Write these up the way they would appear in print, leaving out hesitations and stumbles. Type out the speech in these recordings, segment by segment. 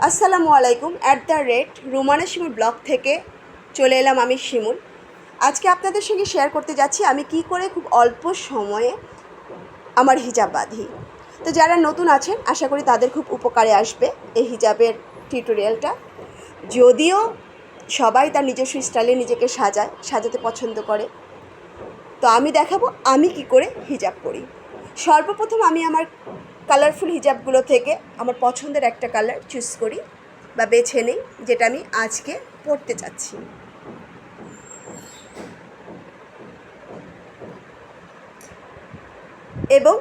আসসালামু আলাইকুম। @রুমানা শিমুল ব্লগ থেকে চলে এলাম আমি শিমুল। আজকে আপনাদের সঙ্গে শেয়ার করতে যাচ্ছি আমি কি করে খুব অল্প সময়ে আমার হিজাব বাঁধি। তো যারা নতুন আছেন আশা করি তাদের খুব উপকারে আসবে এই হিজাবের টিউটোরিয়ালটা। যদিও সবাই তার নিজস্ব স্টাইলে নিজেকে সাজাতে পছন্দ করে, তো আমি দেখাবো আমি কি করে হিজাব পরি। সর্বপ্রথম আমি আমার কালারফুল হিজাবগুলো থেকে আমার পছন্দের একটা কালার চুজ করি বা বেছে নিই, যেটা আমি আজকে পরতে চাচ্ছি। এবং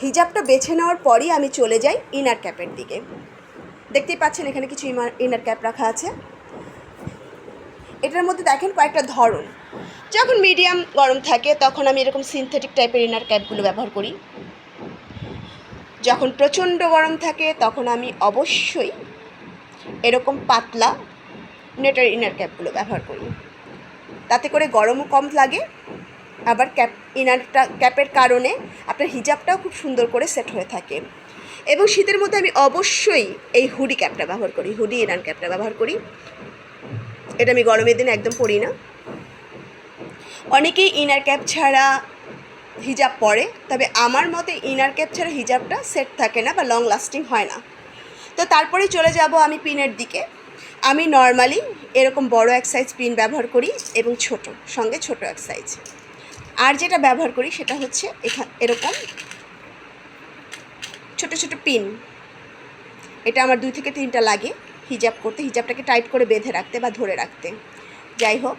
হিজাবটা বেছে নেওয়ার পরই আমি চলে যাই ইনার ক্যাপের দিকে। দেখতেই পাচ্ছেন এখানে কিছু ইনার ক্যাপ রাখা আছে। এটার মধ্যে দেখেন কয়েকটা ধরন। যখন মিডিয়াম গরম থাকে তখন আমি এরকম সিনথেটিক টাইপের ইনার ক্যাপগুলো ব্যবহার করি। যখন প্রচণ্ড গরম থাকে তখন আমি অবশ্যই এরকম পাতলা নেটের ইনার ক্যাপগুলো ব্যবহার করি। তাতে করে গরমও কম লাগে, আবার ক্যাপের কারণে আপনার হিজাবটাও খুব সুন্দর করে সেট হয়ে থাকে। এবং শীতের মধ্যে আমি অবশ্যই এই হুডি ক্যাপটা ব্যবহার করি, হুডি ইনার ক্যাপটা ব্যবহার করি। এটা আমি গরমের দিনে একদম পরি না। অনেকেই ইনার ক্যাপ ছাড়া হিজাব পরে, তবে আমার মতে ইনার ক্যাপ ছাড়া হিজাবটা সেট থাকে না বা লং লাস্টিং হয় না। তো তারপরে চলে যাব আমি পিনের দিকে। আমি নর্মালি এরকম বড় এক সাইজ পিন ব্যবহার করি এবং সঙ্গে ছোট এক সাইজ। আর যেটা ব্যবহার করি সেটা হচ্ছে এরকম ছোট ছোট পিন। এটা আমার 2 থেকে 3টা লাগে হিজাব করতে, হিজাবটাকে টাইট করে বেঁধে রাখতে বা ধরে রাখতে। যাই হোক,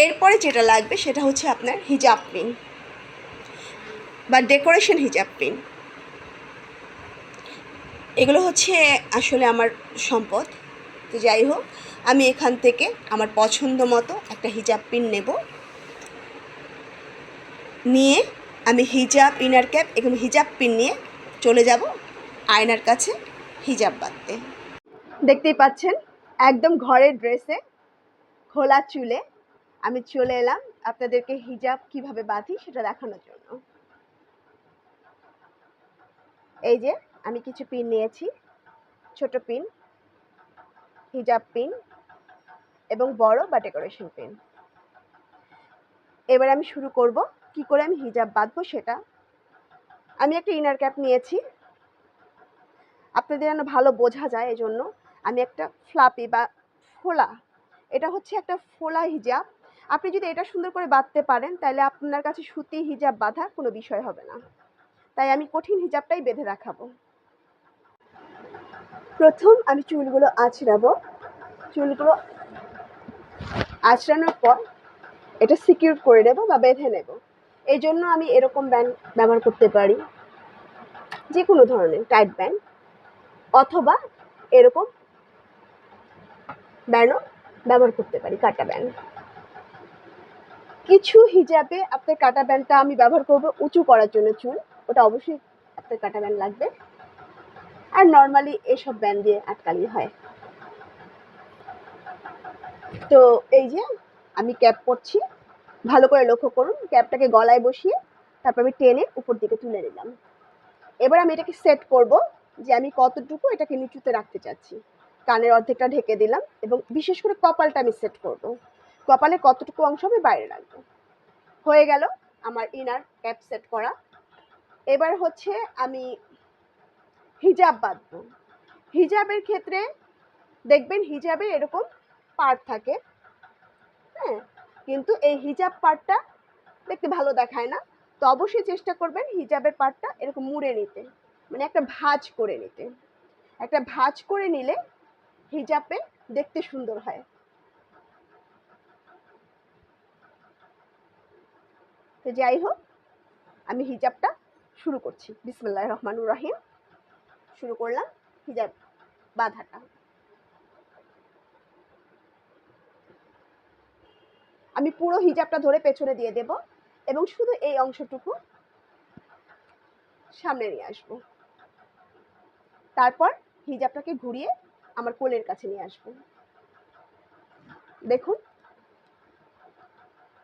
এরপরে যেটা লাগবে সেটা হচ্ছে আপনার হিজাব পিন বা ডেকোরেশন হিজাব পিন। এগুলো হচ্ছে আসলে আমার সম্পদ। তো যাই হোক, আমি এখান থেকে আমার পছন্দ মতো একটা হিজাব পিন নিয়ে আমি হিজাব ইনার ক্যাপ এবং হিজাব পিন নিয়ে চলে যাব আয়নার কাছে হিজাব বাঁধতে। দেখতেই পাচ্ছেন একদম ঘরের ড্রেসে খোলা চুলে আমি চলে এলাম আপনাদেরকে হিজাব কিভাবে বাঁধি সেটা দেখানোর জন্য। এই যে আমি কিছু পিন নিয়েছি, ছোট পিন, হিজাব পিন এবং বড় বা ডেকোরেশন পিন। এবার আমি শুরু করব কি করে আমি হিজাব বাঁধবো সেটা। আমি একটা ইনার ক্যাপ নিয়েছি, আপনাদের যেন ভালো বোঝা যায় এজন্য আমি একটা ফ্লাপি বা ফোলা, এটা হচ্ছে একটা ফোলা হিজাব। আপনি যদি এটা সুন্দর করে বাঁধতে পারেন তাহলে আপনার কাছে সুতি হিজাব বাঁধা কোনো বিষয় হবে না। তাই আমি কঠিন হিজাবটাই বেঁধে দেখাবো। প্রথম আমি চুলগুলো আঁচড়াবো। চুলগুলো আঁচড়ানোর পর এটা সিকিউর করে নেব বা বেঁধে নেব। এই জন্য আমি এরকম ব্যান্ড ব্যবহার করতে পারি, যে কোনো ধরনের টাইট ব্যান্ড, অথবা এরকম ব্যান্ডও ব্যবহার করতে পারি, কাটা ব্যান্ড। কিছু হিজাবে আপনার কাটা ব্যান্ডটা আমি ব্যবহার করব উঁচু করার জন্য চুল, ওটা অবশ্যই আপনার কাটা ব্যান্ড লাগবে। আর নর্মালি এসব ব্যান্ড দিয়ে আটকালেই হয়। তো এই যে আমি ক্যাপ পরছি, ভালো করে লক্ষ্য করুন, ক্যাপটাকে গলায় বসিয়ে তারপর আমি টেনে উপর দিকে তুলে নিলাম। এবার আমি এটাকে সেট করব যে আমি কতটুকু এটাকে নিচুতে রাখতে চাচ্ছি। কানের অর্ধেকটা ঢেকে দিলাম এবং বিশেষ করে কপালটা আমি সেট করব, কপালে কতটুকু অংশ আমি বাইরে রাখবো। হয়ে গেল আমার ইনার ক্যাপ সেট করা। এবার হচ্ছে আমি হিজাব বাঁধবো। হিজাবের ক্ষেত্রে দেখবেন হিজাবে এরকম পার্ট থাকে, হ্যাঁ, কিন্তু এই হিজাব পার্টটা দেখতে ভালো দেখায় না। তো অবশ্যই চেষ্টা করবেন হিজাবের পার্টটা এরকম মুড়ে নিতে, মানে একটা ভাঁজ করে নিতে। একটা ভাঁজ করে নিলে হিজাবে দেখতে সুন্দর হয়। তো যাই হোক, আমি হিজাবটা শুরু করছি। বিসমিল্লাহির রহমানির রহিম। শুরু করলাম হিজাব বাঁধাটা। আমি পুরো হিজাবটা ধরে পেছনে দিয়ে দেব এবং শুধু এই অংশটুকু সামনে নিয়ে আসব। তারপর হিজাবটাকে ঘুরিয়ে আমার কোলের কাছে নিয়ে আসব। দেখুন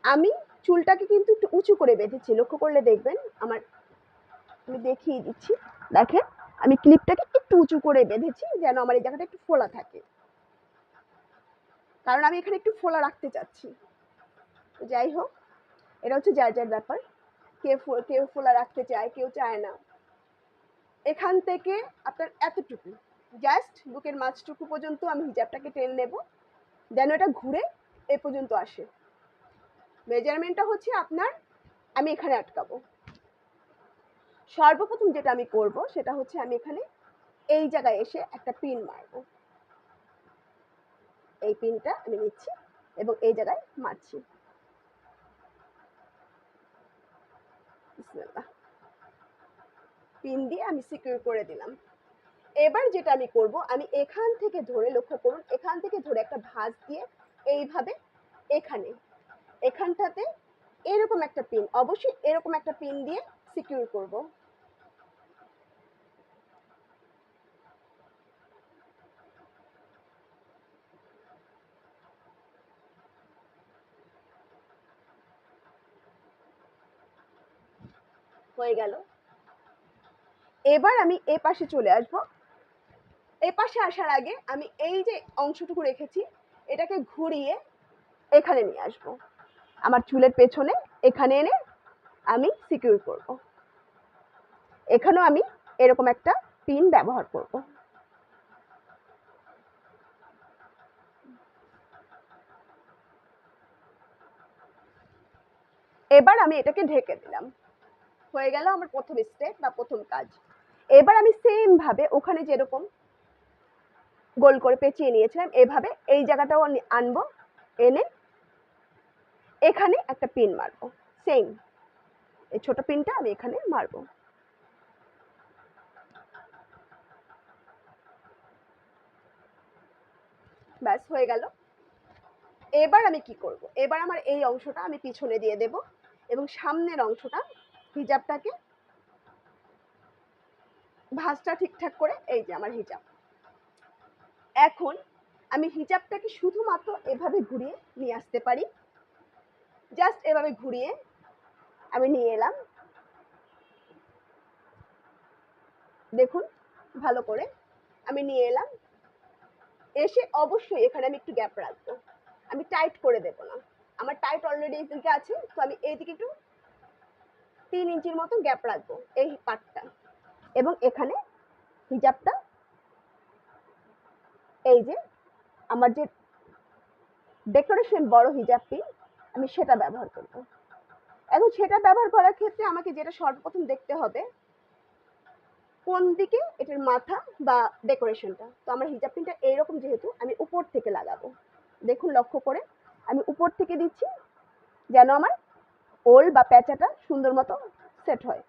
আমি চুলটাকে কিন্তু একটু উঁচু করে বেঁধেছি, লক্ষ্য করলে দেখবেন আমি দেখিয়ে দিচ্ছি। দেখেন আমি ক্লিপটাকে একটু উঁচু করে বেঁধেছি যেন আমার এই জায়গাটা একটু ফোলা থাকে, কারণ আমি এখানে একটু ফোলা রাখতে চাচ্ছি। যাই হোক, এটা হচ্ছে যার যার ব্যাপার, কেউ ফোলা রাখতে চায়, কেউ চায় না। এখান থেকে আপনার এতটুকু জাস্ট বুকের মাঝটুকু পর্যন্ত আমি হিজাবটাকে টেনে নেব, যেন এটা ঘুরে এ পর্যন্ত আসে। মেজারমেন্টটা হচ্ছে আপনার, আমি এখানে আটকাবো। সর্বপ্রথম যেটা আমি করব সেটা হচ্ছে আমি এখানে এই জায়গায় এসে একটা পিন মারবো। এই পিনটা আমি নিচ্ছি এবং এই জায়গায় মারছি। বিসমিল্লাহ। পিন দিয়ে আমি সিকিউর করে দিলাম। এবার যেটা আমি করব, আমি এখান থেকে ধরে, লক্ষ্য করুন, এখান থেকে ধরে একটা ভাঁজ দিয়ে এইভাবে এখানটাতে এরকম একটা পিন, অবশ্যই এরকম একটা পিন দিয়ে সিকিউর করব। হয়ে গেল। এবার আমি এ পাশে চলে আসব। এ পাশে আসার আগে আমি এই যে অংশটুকু রেখেছি এটাকে ঘুরিয়ে এখানে নিয়ে আসব, আমার চুলের পেছনে এখানে এনে আমি সিকিউর করব। এখানেও আমি এরকম একটা পিন ব্যবহার করব। এবার আমি এটাকে ঢেকে দিলাম। হয়ে গেল আমার প্রথম স্টেপ বা প্রথম কাজ। এবার আমি সেম ভাবে ওখানে যেরকম গোল করে পেঁচিয়ে নিয়েছিলাম, এভাবে এই জায়গাটাও আনবো, এনে এখানে একটা পিন মারবো। সেম এই ছোট পিনটা আমি এখানে মারবো। ব্যাস হয়ে গেল। এবার আমি কি করব, এবার আমার এই অংশটা আমি পিছনে দিয়ে দেব এবং সামনের অংশটা, হিজাবটাকে ভাঁজটা ঠিকঠাক করে, এই যে আমার হিজাব। এখন আমি হিজাবটাকে শুধুমাত্র এভাবে ঘুরিয়ে নিয়ে আসতে পারি। জাস্ট এভাবে ঘুরিয়ে আমি নিয়ে এলাম, দেখুন ভালো করে আমি নিয়ে এলাম। এসে অবশ্যই এখানে আমি একটু গ্যাপ রাখবো, আমি টাইট করে দেব না, আমার টাইট অলরেডি এইদিকে আছে, তো আমি এইদিকে একটু 3 ইঞ্চির মতো গ্যাপ রাখবো এই পার্টটা। এবং এখানে হিজাবটা, এই যে আমার যে ডেকোরেশন বড় হিজাব পিন, আমি সেটা ব্যবহার করব। এখন সেটা ব্যবহার করার ক্ষেত্রে আমাকে যেটা সর্বপ্রথম দেখতে হবে, কোন দিকে এটার মাথা বা ডেকোরেশনটা। তো আমার হিজাব পিনটা এইরকম, যেহেতু আমি উপর থেকে লাগাবো, দেখুন লক্ষ্য করে আমি উপর থেকে দিচ্ছি যেন আমার ওল বা প্যাঁচাটা সুন্দর মতো সেট হয়।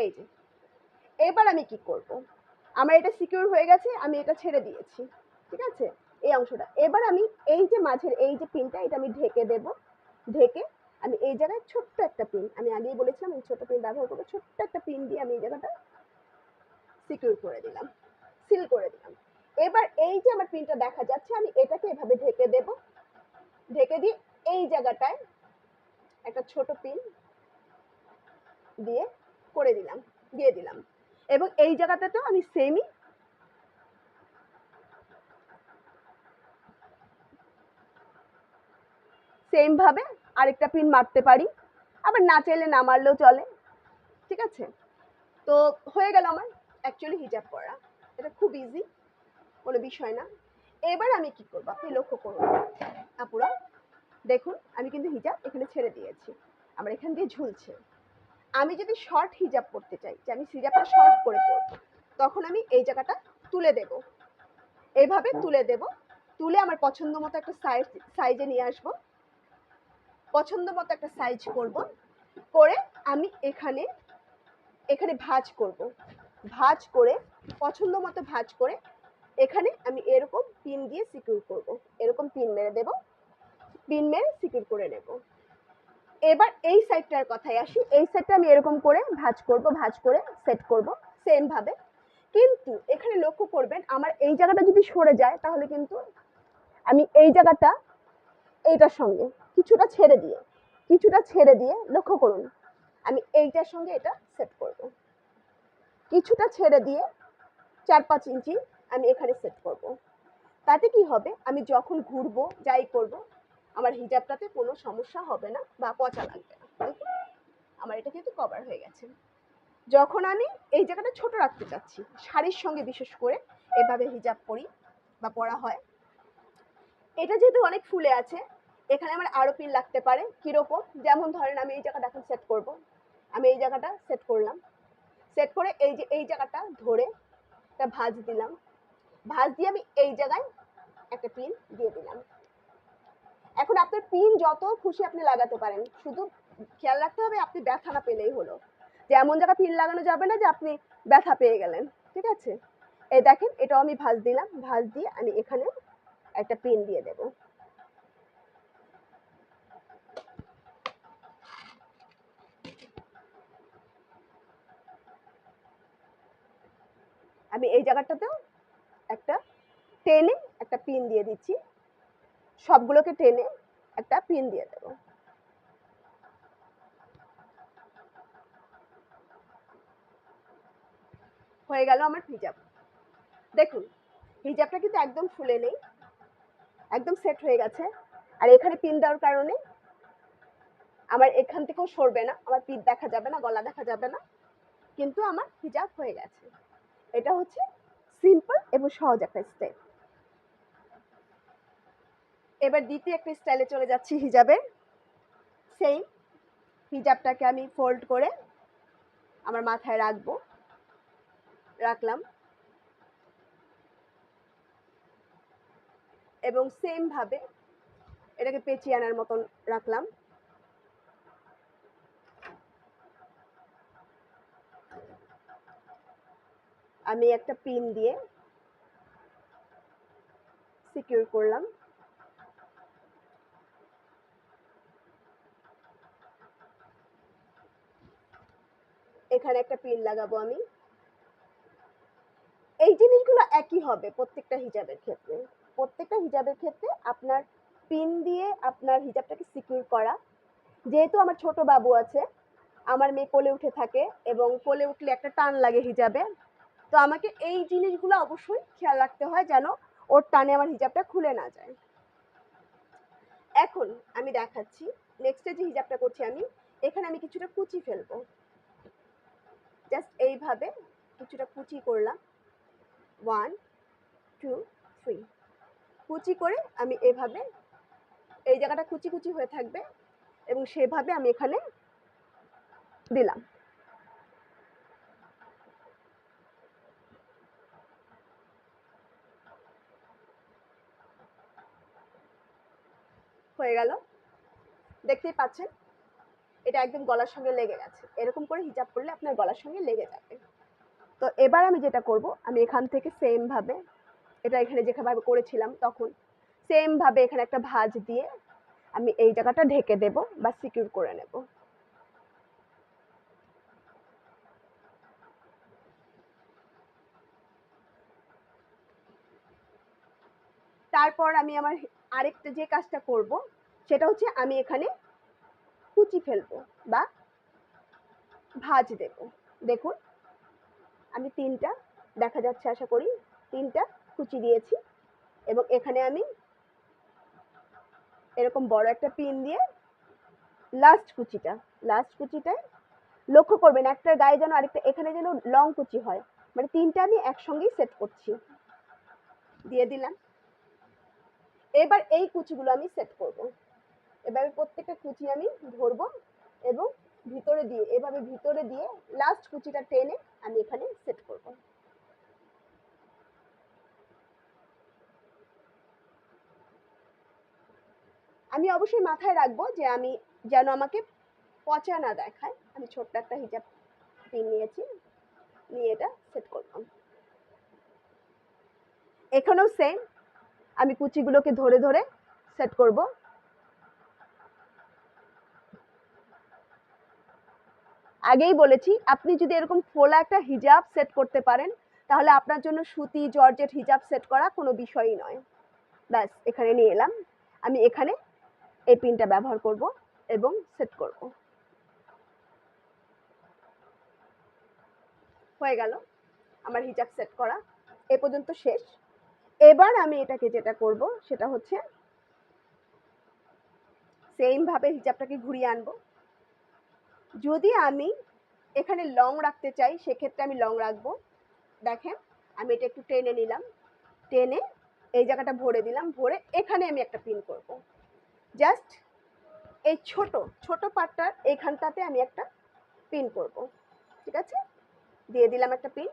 এই যে এবার আমি কি করব, আমার এটা সিকিউর হয়ে গেছে, আমি এটা ছেড়ে দিয়েছি, ঠিক আছে, এই অংশটা। এবার আমি এই যে মাঝের এই যে পিনটা, এটা আমি ঢেকে দেব। ঢেকে আমি এই জায়গায় ছোট্ট একটা পিন, আমি আগেই বলেছিলাম এই ছোট পিন ব্যবহার করবো, ছোট্ট একটা পিন দিয়ে আমি এই জায়গাটা সিকিউর করে দিলাম, সিল করে দিলাম। এবার এই যে আমার পিনটা দেখা যাচ্ছে, আমি এটাকে এভাবে ঢেকে দেব। ঢেকে দিয়ে এই জায়গাটায় একটা ছোট পিন দিয়ে করে দিলাম, দিয়ে দিলাম। এবং এই জায়গাটাতেও আমি সেম ভাবে আরেকটা পিন মারতে পারি, আবার না চাইলে না মারলেও চলে, ঠিক আছে। তো হয়ে গেল আমার অ্যাকচুয়ালি হিজাব করা, এটা খুব ইজি, কোনো বিষয় না। এবার আমি কি করবো, আপনি লক্ষ্য করুন আপুরা, দেখুন আমি কিন্তু হিজাব এখানে ছেড়ে দিয়েছি, আমার এখান দিয়ে ঝুলছে। আমি যদি শর্ট হিজাব পরতে চাই, যে আমি হিজাবটা শর্ট করে পরবো, তখন আমি এই জায়গাটা তুলে দেব, এইভাবে তুলে দেব। তুলে আমার পছন্দ মতো একটা সাইজে নিয়ে আসবো, পছন্দ মতো একটা সাইজ করব, করে আমি এখানে ভাঁজ করব, ভাঁজ করে পছন্দ মতো ভাঁজ করে এখানে আমি এরকম পিন দিয়ে সিকিউর করব, এরকম পিন মেরে দেব, পিন মেরে সিকিউর করে নেব। এবার এই সাইডটার কথায় আসি, এই সাইডটা আমি এরকম করে ভাঁজ করব, ভাঁজ করে সেট করব সেম ভাবে। কিন্তু এখানে লক্ষ্য করবেন, আমার এই জায়গাটা যদি সরে যায়, তাহলে কিন্তু আমি এই জায়গাটা এইটার সঙ্গে কিছুটা ছেড়ে দিয়ে লক্ষ্য করুন, আমি এইটার সঙ্গে এটা সেট করব। কিছুটা ছেড়ে দিয়ে 4-5 ইঞ্চি আমি এখানে সেট করব। তাতে কি হবে, আমি যখন ঘুরবো যাই করব আমার হিজাবটাতে কোনো সমস্যা হবে না বা পচা লাগবে না। আমার এটা কিন্তু কভার হয়ে গেছে। যখন আমি এই জায়গাটা ছোট রাখতে চাচ্ছি, শাড়ির সঙ্গে বিশেষ করে এভাবে হিজাব পরি বা পরা হয়, এটা যেহেতু অনেক ফুলে আছে, এখানে আমার আরো পিন লাগতে পারে। কিরকম, যেমন ধরেন আমি এই জায়গাটা এখন সেট করব, আমি এই জায়গাটা সেট করলাম, সেট করে এই যে এই জায়গাটা ধরে একটা ভাঁজ দিলাম, ভাঁজ দিয়ে আমি এই জায়গায় একটা পিন দিয়ে দিলাম। এখন আপনার পিন যত খুশি আপনি লাগাতে পারেন, শুধু খেয়াল রাখতে হবে আপনি ব্যথা না পেলেই হলো। যে এমন জায়গা পিন লাগানো যাবে না যে আপনি ব্যথা পেয়ে গেলেন, ঠিক আছে? এই দেখেন, এটাও আমি ভাঁজ দিলাম, ভাঁজ দিয়ে আমি এখানে একটা পিন দিয়ে দেব। আমি এই জায়গাটাতেও একটা টেনে একটা পিন দিয়ে দিচ্ছি, সবগুলোকে টেনে একটা পিন দিয়ে দেব। হয়ে গেল আমার হিজাব। দেখুন হিজাবটা কিন্তু একদম ফুলে নেই, একদম সেট হয়ে গেছে। আর এখানে পিন দেওয়ার কারণে আমার এখান থেকেও সরবে না, আমার পিঠ দেখা যাবে না, গলা দেখা যাবে না, কিন্তু আমার হিজাব হয়ে গেছে। এটা হচ্ছে সিম্পল এবং সহজ একটা স্টাইল। এবার দ্বিতীয় একটা স্টাইলে চলে যাচ্ছি হিজাবের। সেই হিজাবটাকে আমি ফোল্ড করে আমার মাথায় রাখবো, রাখলাম এবং সেম ভাবে এটাকে পেঁচিয়ে আনার মতন রাখলাম। আমি একটা পিন দিয়ে সিকিউর করলাম। এখানে একটা পিন লাগাবো আমি। এই জিনিসগুলো একই হবে প্রত্যেকটা হিজাবের ক্ষেত্রে। প্রত্যেকটা হিজাবের ক্ষেত্রে আপনার পিন দিয়ে আপনার হিজাবটাকে সিকিউর করা। যেহেতু আমার ছোট বাবু আছে, আমার মেয়ে কোলে উঠে থাকে এবং কোলে উঠলে একটা টান লাগে হিজাবে, তো আমাকে এই জিনিসগুলো অবশ্যই খেয়াল রাখতে হয় যেন ওর টানে আমার হিজাবটা খুলে না যায়। এখন আমি দেখাচ্ছি নেক্সটে যে হিজাবটা করছি আমি, এখানে আমি কিছুটা কুচি ফেলবো। জাস্ট এইভাবে কিছুটা কুচি করলাম, 1 2 3 কুচি করে আমি এভাবে এই জায়গাটা কুচি কুচি হয়ে থাকবে এবং সেভাবে আমি এখানে দিলাম। হয়ে গেল, দেখতেই পাচ্ছেন এটা একদম গলার সঙ্গে লেগে গেছে। এরকম করে হিজাব করলে আপনার গলার সঙ্গে লেগে যাবে। তো এবার আমি যেটা করব, আমি এখান থেকে সেম ভাবে এটা এখানে যেভাবে করেছিলাম তখন সেম ভাবে এখানে একটা ভাঁজ দিয়ে আমি এই জায়গাটা ঢেকে দেব বা সিকিউর করে নেব। তারপর আমি আমার আরেকটা যে কাজটা করব সেটা হচ্ছে আমি এখানে কুচি ফেলবো বা ভাঁজ দেব। দেখুন আমি তিনটা, দেখা যাচ্ছে আশা করি, তিনটা কুচি দিয়েছি এবং এখানে আমি এরকম বড় একটা পিন দিয়ে লাস্ট কুচিটায় লক্ষ্য করবেন একটার গায়ে যেন আরেকটা এখানে যেন লং কুচি হয়, মানে তিনটা আমি একসঙ্গেই সেট করছি। দিয়ে দিলাম। এবার এই কুচিগুলো আমি সেট করব। এভাবে প্রত্যেকটা কুচি আমি ধরবো এবং ভিতরে দিয়ে এভাবে ভিতরে দিয়ে লাস্ট কুচিটা টেনে আমি এখানে সেট করব। আমি অবশ্যই মাথায় রাখবো যে আমি যেন আমাকে পচা না দেখায়। আমি ছোট্ট একটা হিজাব পিন নিয়েছি, নিয়ে এটা সেট করলাম। এখানেও সেম, আমি কুচিগুলোকে ধরে ধরে সেট করব। আগেই বলেছি আপনি যদি এরকম ফোলা একটা হিজাব সেট করতে পারেন তাহলে আপনার জন্য সুতি জর্জেট হিজাব সেট করা কোনো বিষয়ই নয়। ব্যাস এখানে নিয়ে এলাম, আমি এখানে এই পিনটা ব্যবহার করব এবং সেট করব। হয়ে গেল আমার হিজাব সেট করা, এ পর্যন্ত শেষ। এবার আমি এটাকে যেটা করব সেটা হচ্ছে সেম ভাবে হিজাবটাকে ঘুরিয়ে আনবো। যদি আমি এখানে লং রাখতে চাই সেক্ষেত্রে আমি লং রাখবো। দেখেন আমি এটা একটু টেনে নিলাম, টেনে এই জায়গাটা ভরে দিলাম, ভরে এখানে আমি একটা পিন করব। জাস্ট এই ছোট ছোট পার্টটার এইখানটাতে আমি একটা পিন করব, ঠিক আছে? দিয়ে দিলাম একটা পিন,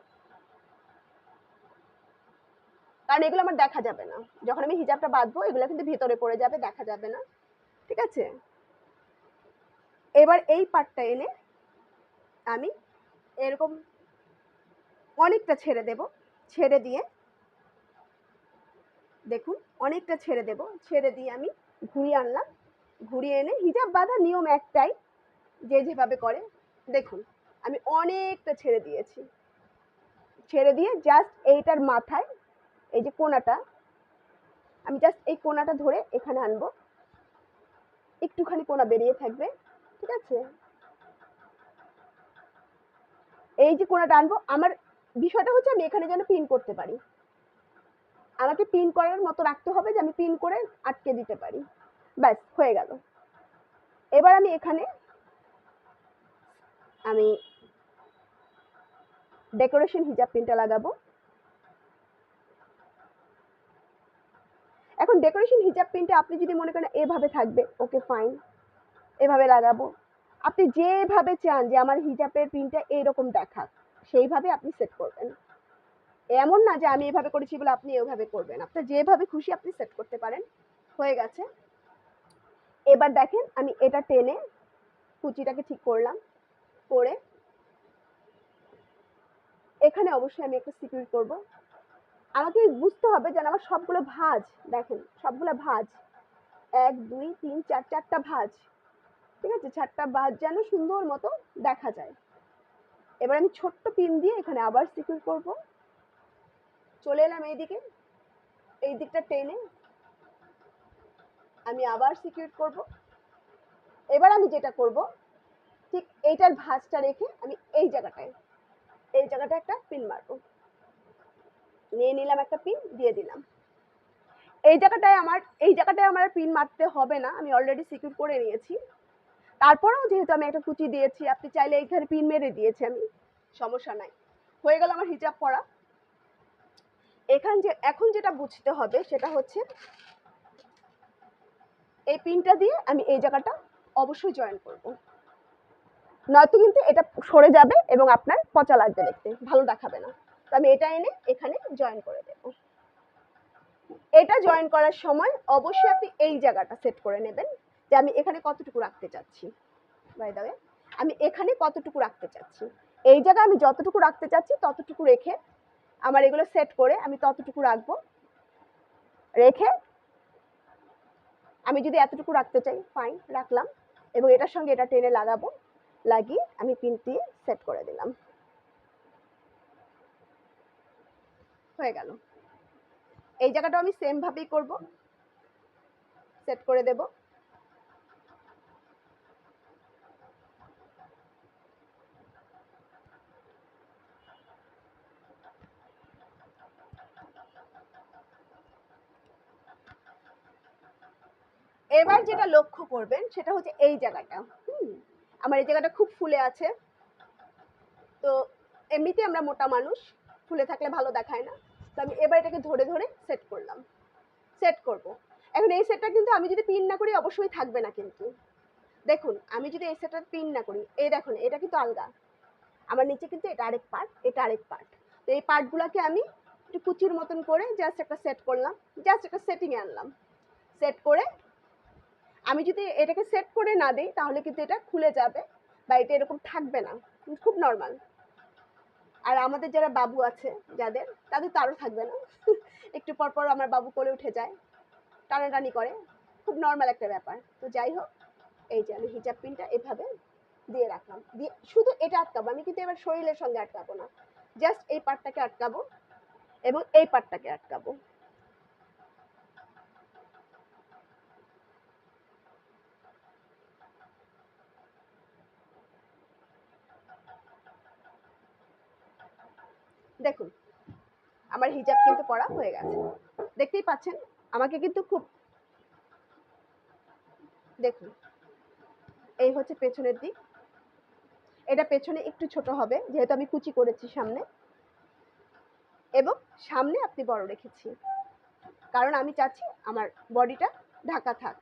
কারণ এগুলো আমার দেখা যাবে না যখন আমি হিজাবটা বাঁধবো, এগুলো কিন্তু ভিতরে পড়ে যাবে, দেখা যাবে না, ঠিক আছে? এবার এই পার্টটা এনে আমি এরকম অনেকটা ছেড়ে দেব, ছেড়ে দিয়ে দেখুন অনেকটা ছেড়ে দেব, ছেড়ে দিয়ে আমি ঘুরিয়ে আনলাম, ঘুরিয়ে এনে হিজাব বাঁধার নিয়ম একটাই, যে যেভাবে করে দেখুন আমি অনেকটা ছেড়ে দিয়েছি, ছেড়ে দিয়ে জাস্ট এইটার মাথায় এই যে কোনাটা, আমি জাস্ট এই কোনাটা ধরে এখানে আনবো, একটুখানি কোনা বেরিয়ে থাকবে, ঠিক আছে? এই যে কোনাটা আনবো, আমার বিষয়টা হচ্ছে আমি এখানে যেন পিন করতে পারি, আমাকে পিন করার মতো রাখতে হবে যে আমি পিন করে আটকে দিতে পারি, ব্যাস হয়ে গেল। এবার আমি এখানে আমি ডেকোরেশন হিজাব পিনটা লাগাবো। এখন ডেকোরেশন হিজাব পিনটা আপনি যদি মনে করেন এভাবে থাকবে, ওকে ফাইন, এভাবে লাগাবো। আপনি যেভাবে চান যে আমার হিজাবের পিনটা এইরকম দেখাক, সেইভাবে আপনি সেট করবেন। এমন না যে আমি এভাবে করেছি বলে আপনি এভাবে করবেন, আপনার যেভাবে খুশি আপনি সেট করতে পারেন। হয়ে গেছে। এবার দেখেন আমি এটা টেনে কুচিটাকে ঠিক করলাম, করে এখানে অবশ্যই আমি একটা সিকিউর করব। আমাকে বুঝতে হবে যেন আমার সবগুলো ভাঁজ, দেখেন সবগুলো ভাঁজ, 1 2 3 4, 4টা ভাঁজ, ঠিক আছে? 4টা ভাঁজ যেন সুন্দর মতো দেখা যায়। এবার আমি ছোট্ট পিন দিয়ে এখানে আবার সিকিউর করব। চলে এলাম এইদিকে, এই দিকটা টেনে আমি আবার সিকিউর করব। এবার আমি যেটা করব, ঠিক এইটার ভাঁজটা রেখে আমি এই জায়গাটায় একটা পিন মারবো, নিয়ে নিলাম একটা পিন, দিয়ে দিলাম। এই জায়গাটায় আমার পিন মারতে হবে না, আমি অলরেডি সিকিউর করে নিয়েছি। তারপরেও যেহেতু আমি একটা কুচি দিয়েছি, আপনি চাইলে এইখানে পিন মেরে দিয়েছি আমি, সমস্যা নাই। হয়ে গেল আমার হিজাব পরা। এখন যেটা বুঝতে হবে সেটা হচ্ছে এই পিনটা দিয়ে আমি এই জায়গাটা অবশ্যই জয়েন করব, নয়তো কিন্তু এটা সরে যাবে এবং আপনার পচা লাগবে, দেখতে ভালো দেখাবে না। তো আমি এটা এনে এখানে জয়েন করে দেব। এটা জয়েন করার সময় অবশ্যই আপনি এই জায়গাটা সেট করে নেবেন যে আমি এখানে কতটুকু রাখতে চাচ্ছি। বাই দ্য ওয়ে, আমি এখানে কতটুকু রাখতে চাচ্ছি, এই জায়গায় আমি যতটুকু রাখতে চাচ্ছি ততটুকু রেখে আমার এগুলো সেট করে আমি ততটুকু রাখবো। রেখে আমি যদি এতটুকু রাখতে চাই ফাইন, রাখলাম, এবং এটার সঙ্গে এটা টেনে লাগাবো, লাগিয়ে আমি পিনটি সেট করে দিলাম। হয়ে গেল। এই জায়গাটাও আমি সেম ভাবেই করব, সেট করে দেব। এবার যেটা লক্ষ্য করবেন সেটা হচ্ছে এই জায়গাটা, আমার এই জায়গাটা খুব ফুলে আছে, তো এমনিতে আমরা মোটা মানুষ, ফুলে থাকলে ভালো দেখায় না, তো আমি এবার এটাকে ধরে ধরে সেট করলাম, সেট করব। এখন এই সেটটা কিন্তু আমি যদি পিন না করি অবশ্যই থাকবে না, কিন্তু দেখুন আমি যদি এই সেটটা পিন না করি, এই দেখুন এটা কিন্তু আলগা, আমার নিচে কিন্তু এটা আরেক পার্ট, এটা আরেক পার্ট, তো এই পার্টগুলোকে আমি একটু কুচির মতন করে জাস্ট একটা সেট করলাম, জাস্ট একটা সেটিংয়ে আনলাম। সেট করে আমি যদি এটাকে সেট করে না দিই তাহলে কিন্তু এটা খুলে যাবে বা এটা এরকম থাকবে না, খুব নর্মাল। আর আমাদের যারা বাবু আছে তাদের তো আরও থাকবে না একটু পর পর আমার বাবু কোলে উঠে যায়, টানাটানি করে, খুব নর্মাল একটা ব্যাপার। তো যাই হোক, এই যে আমি হিজাব পিনটা এভাবে দিয়ে রাখলাম, দিয়ে শুধু এটা আটকাবো, আমি কিন্তু এবার শরীরের সঙ্গে আটকাবো না, জাস্ট এই পার্টটাকে আটকাবো এবং এই পার্টটাকে আটকাবো। দেখুন আমার হিজাব কিন্তু পরা হয়ে গেছে, দেখতেই পাচ্ছেন। আমাকে কিন্তু খুব, দেখুন এই হচ্ছে পেছনের দিক, এটা পেছনে একটু ছোট হবে যেহেতু আমি কুচি করেছি সামনে, এবং সামনে আপনি বড় রেখেছি কারণ আমি চাচ্ছি আমার বডিটা ঢাকা থাক।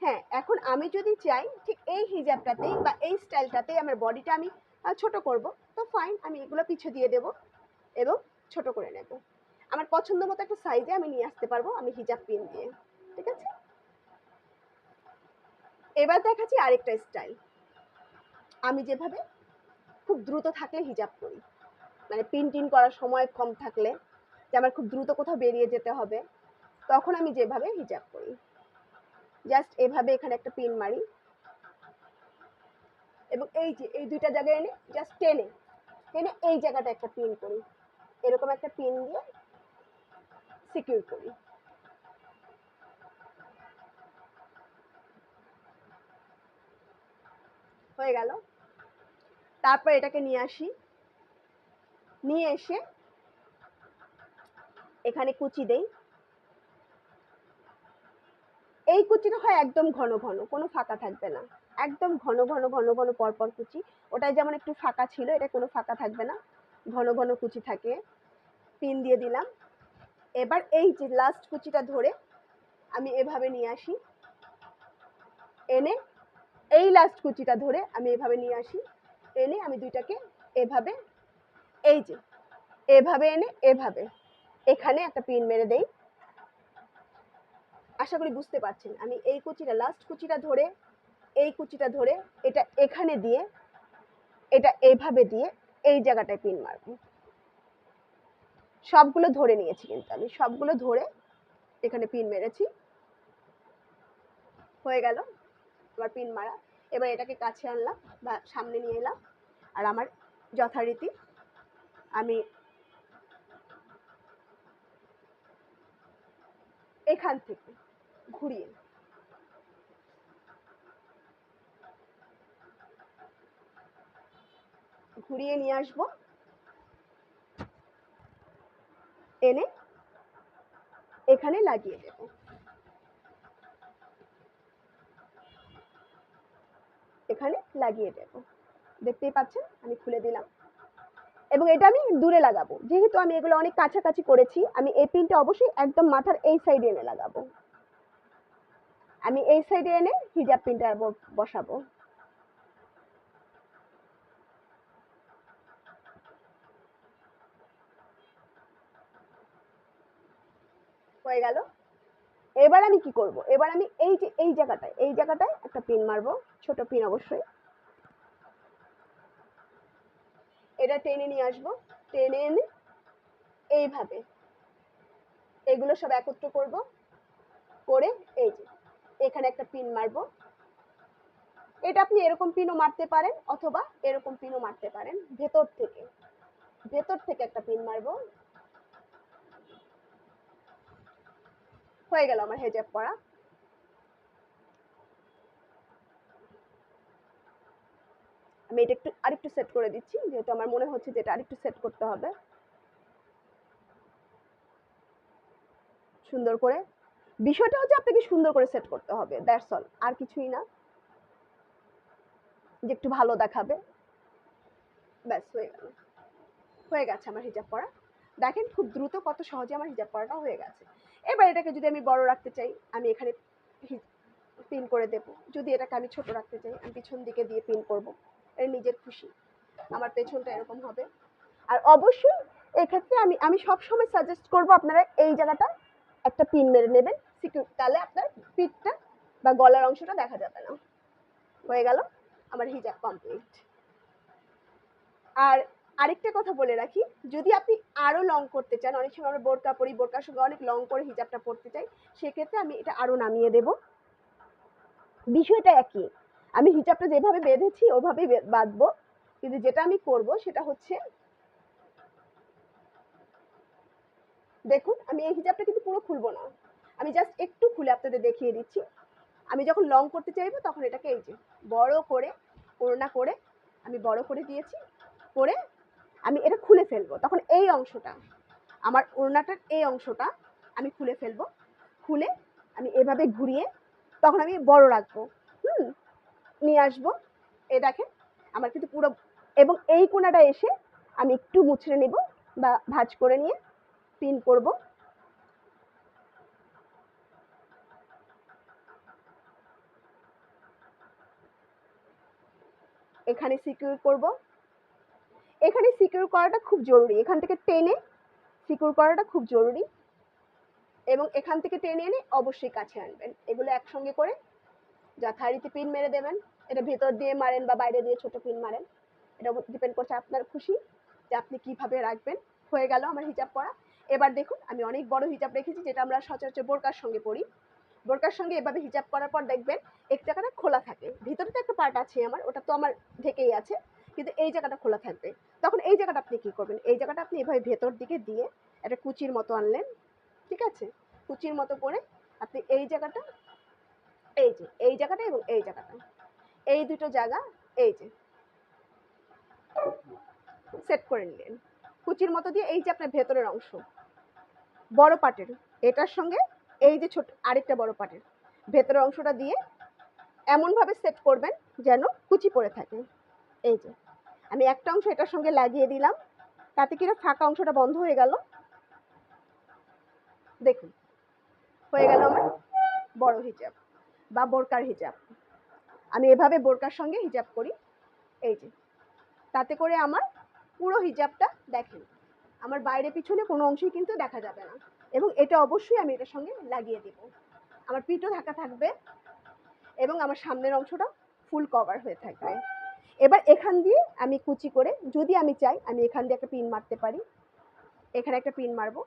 হ্যাঁ, এখন আমি যদি চাই ঠিক এই হিজাবটাতেই বা এই স্টাইলটাতেই আমার বডিটা আমি ছোট করব, তো ফাইন, আমি এগুলো পিছু দিয়ে দেব এবং ছোট করে নেব। আমার পছন্দ মতো একটা সাইজে আমি নিয়ে আসতে পারবো আমি হিজাব পিন দিয়ে, ঠিক আছে। এবার দেখাচ্ছি আরেকটা স্টাইল, আমি যেভাবে খুব দ্রুত থাকলে হিজাব করি, মানে পিন টিন করার সময় কম থাকলে, যে আমার খুব দ্রুত কোথাও বেরিয়ে যেতে হবে, তখন আমি যেভাবে হিজাব করি, জাস্ট এভাবে এখানে একটা পিন মারি এবং এই যে এই দুইটা জায়গায় এনে জাস্ট টেনে টেনে এই জায়গাটা একটা পিন করি, এরকম একটা পিন দিয়ে সিকিউর করি। হয়ে গেল। তারপর এটাকে নিয়ে আসি, নিয়ে এসে এখানে কুচি দেই। এই কুচিটা হয় একদম ঘন ঘন, কোনো ফাঁকা থাকবে না, একদম ঘন ঘন ঘন ঘন পরপর কুচি। ওটাই যেমন একটু ফাঁকা ছিল, এটা কোনো ফাঁকা থাকবে না, ঘন ঘন কুচি থাকে। পিন দিয়ে দিলাম। এবার এই যে লাস্ট কুচিটা ধরে আমি এভাবে নিয়ে আসি, এনে এই লাস্ট কুচিটা ধরে আমি এভাবে নিয়ে আসি, এনে আমি দুইটাকে এভাবে, এই যে এভাবে এনে এভাবে এখানে একটা পিন মেরে দেই। আশা করি বুঝতে পারছেন। আমি এই কুচিটা লাস্ট কুচিটা ধরে, এই কুচিটা ধরে এটা এখানে দিয়ে, এটা এইভাবে দিয়ে এই জায়গাটায় পিন মারবো। সবগুলো ধরে নিয়েছি, কিন্তু আমি সবগুলো ধরে এখানে পিন মেরেছি। হয়ে গেল আমার পিন মারা। এবার এটাকে কাছে আনলাম বা সামনে নিয়ে এলাম, আর আমার যথারীতি আমি এখান থেকে ঘুরিয়ে ঘুরিয়ে নিয়ে আসবো, এনে এখানে লাগিয়ে দেব। এখানে লাগিয়ে দেব, দেখতেই পাচ্ছেন আমি খুলে দিলাম। এবং এটা আমি দূরে লাগাবো, যেহেতু আমি এগুলো অনেক কাছাকাছি করেছি, আমি এই পিনটা অবশ্যই একদম মাথার এই সাইডে এনে লাগাবো। আমি এই সাইডে এনে হিজাব পিনটা বসাবো। হয়ে গেল। এবার আমি কি করব, এবার আমি এই যে এই জায়গাটায় একটা পিন মারবো, ছোট পিন অবশ্যই। এটা টেনে নিয়ে আসবো, টেনে এনে এইভাবে এগুলো সব একত্র করব, করে এই যে এখানে একটা পিন মারবো। এটা আপনি এরকম পিনও মারতে পারেন অথবা এরকম পিনও মারতে পারেন, ভেতর থেকে একটা পিন মারবো। হয়ে গেল আমার হিজাব পরা। আমি এটা একটু আরেকটু সেট করে দিচ্ছি, যেহেতু আমার মনে হচ্ছে যে এটা আরেকটু সেট করতে হবে সুন্দর করে। বিষয়টা হচ্ছে আপনাকে সুন্দর করে সেট করতে হবে, দ্যাটস অল, আর কিছুই না, যে একটু ভালো দেখাবে, ব্যাস হয়ে গেল। হয়ে গেছে আমার হিজাব পরা। দেখেন খুব দ্রুত কত সহজে আমার হিজাব পরাটা হয়ে গেছে। এবার এটাকে যদি আমি বড় রাখতে চাই, আমি এখানে পিন করে দেব। যদি এটাকে আমি ছোট রাখতে চাই, আমি পিছন দিকে দিয়ে পিন করব। এর নিজের খুশি, আমার পেছনটা এরকম হবে। আর অবশ্যই এক্ষেত্রে আমি আমি সবসময় সাজেস্ট করব আপনারা এই জায়গাটা একটা পিন মেরে নেবেন সিকিউর, তাহলে আপনার পিঠটা বা গলার অংশটা দেখা যাবে না। হয়ে গেল আমার হিজাব কমপ্লিট। আর আরেকটা কথা বলে রাখি, যদি আপনি আরো লং করতে চান, অনেক সময় আমরা বোরকা পরি, বোরকার সঙ্গে অনেক লং করে হিজাবটা পরতে চাই, সেক্ষেত্রে আমি এটা আরো নামিয়ে দেব। বিষয়টা একই, আমি হিজাবটা যেভাবে বেঁধেছি ওভাবেই বাঁধবো, কিন্তু যেটা আমি করব সেটা হচ্ছে, দেখুন আমি এই হিজাবটা কিন্তু পুরো খুলবো না, আমি জাস্ট একটু খুলে আপনাদের দেখিয়ে দিচ্ছি। আমি যখন লং করতে চাইবো তখন এটাকে এই যে বড় করে ওড়না করে আমি বড় করে দিয়েছি, করে আমি এটা খুলে ফেলবো, তখন এই অংশটা আমার ওড়নাটার এই অংশটা আমি খুলে ফেলবো। খুলে আমি এভাবে ঘুরিয়ে তখন আমি বড় রাখবো, নিয়ে আসবো। এই দেখেন আমার কিন্তু পুরো, এবং এই কোণাটা এসে আমি একটু মুছড়ে নেব বা ভাঁজ করে নিয়ে পিন করব। এখানে সিকিউর করব। এখানে সিকিউর করাটা খুব জরুরি, এখান থেকে টেনে সিকিউর করাটা খুব জরুরি, এবং এখান থেকে টেনে এনে অবশ্যই কাছে আনবেন। এগুলো একসঙ্গে করে যথারীতি পিন মেরে দেবেন। এটা ভেতর দিয়ে মারেন বা বাইরে দিয়ে ছোট পিন মারেন, এটা ডিপেন্ড করছে আপনার খুশি যে আপনি কিভাবে রাখবেন। হয়ে গেল আমার হিজাব পরা। এবার দেখুন আমি অনেক বড় হিজাব রেখেছি, যেটা আমরা সচরাচর বোরকার সঙ্গে পরি। বোরকার সঙ্গে এভাবে হিজাব করার পর দেখবেন এক জায়গাটা খোলা থাকে, ভিতরে তো একটা পার্ট আছে আমার, ওটা তো আমার ঢেকেই আছে, কিন্তু এই জায়গাটা খোলা থাকবে। তখন এই জায়গাটা আপনি কি করবেন, এই জায়গাটা আপনি এভাবে ভেতর দিকে দিয়ে একটা কুচির মতো আনলেন, ঠিক আছে? কুচির মতো করে আপনি এই জায়গাটা, এই যে এই জায়গাটা এবং এই জায়গাটা, এই দুটো জায়গা এই যে সেট করে নিলেন কুচির মতো দিয়ে। এই যে আপনার ভেতরের অংশ বড় পাটের, এটার সঙ্গে এই যে ছোট আরেকটা বড় পাটের ভেতরের অংশটা দিয়ে এমনভাবে সেট করবেন যেন কুচি পড়ে থাকে। এই যে আমি একটা অংশ এটার সঙ্গে লাগিয়ে দিলাম, তাতে কি ফাঁকা অংশটা বন্ধ হয়ে গেল। দেখুন হয়ে গেল আমার বড় হিজাব বা বোরকার হিজাব। আমি এভাবে বোরকার সঙ্গে হিজাব করি, এই যে তাতে করে আমার পুরো হিজাবটা দেখেন আমার বাইরে পিছনে কোনো অংশই কিন্তু দেখা যাবে না, এবং এটা অবশ্যই আমি এটার সঙ্গে লাগিয়ে দেব। আমার পিঠও ঢাকা থাকবে এবং আমার সামনের অংশটা ফুল কভার হয়ে থাকবে। এবার এখান দিয়ে আমি কুচি করে, যদি আমি চাই আমি এখান দিয়ে একটা পিন মারতে পারি, এখানে একটা পিন মারবো,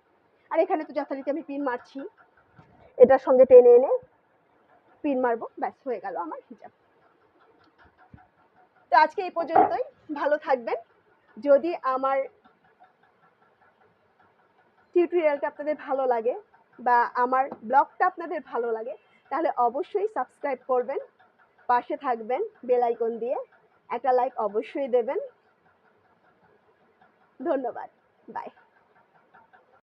আর এখানে তো যথারীতি আমি পিন মারছি, এটার সঙ্গে টেনে এনে পিন মারবো, ব্যাস হয়ে গেল আমার হিজাব। তো আজকে এই পর্যন্তই, ভালো থাকবেন। যদি আমার টিউটোরিয়ালটা আপনাদের ভালো লাগে বা আমার ব্লগটা আপনাদের ভালো লাগে, তাহলে অবশ্যই সাবস্ক্রাইব করবেন, পাশে থাকবেন বেল আইকন দিয়ে, একটা লাইক অবশ্যই দেবেন। ধন্যবাদ, বাই।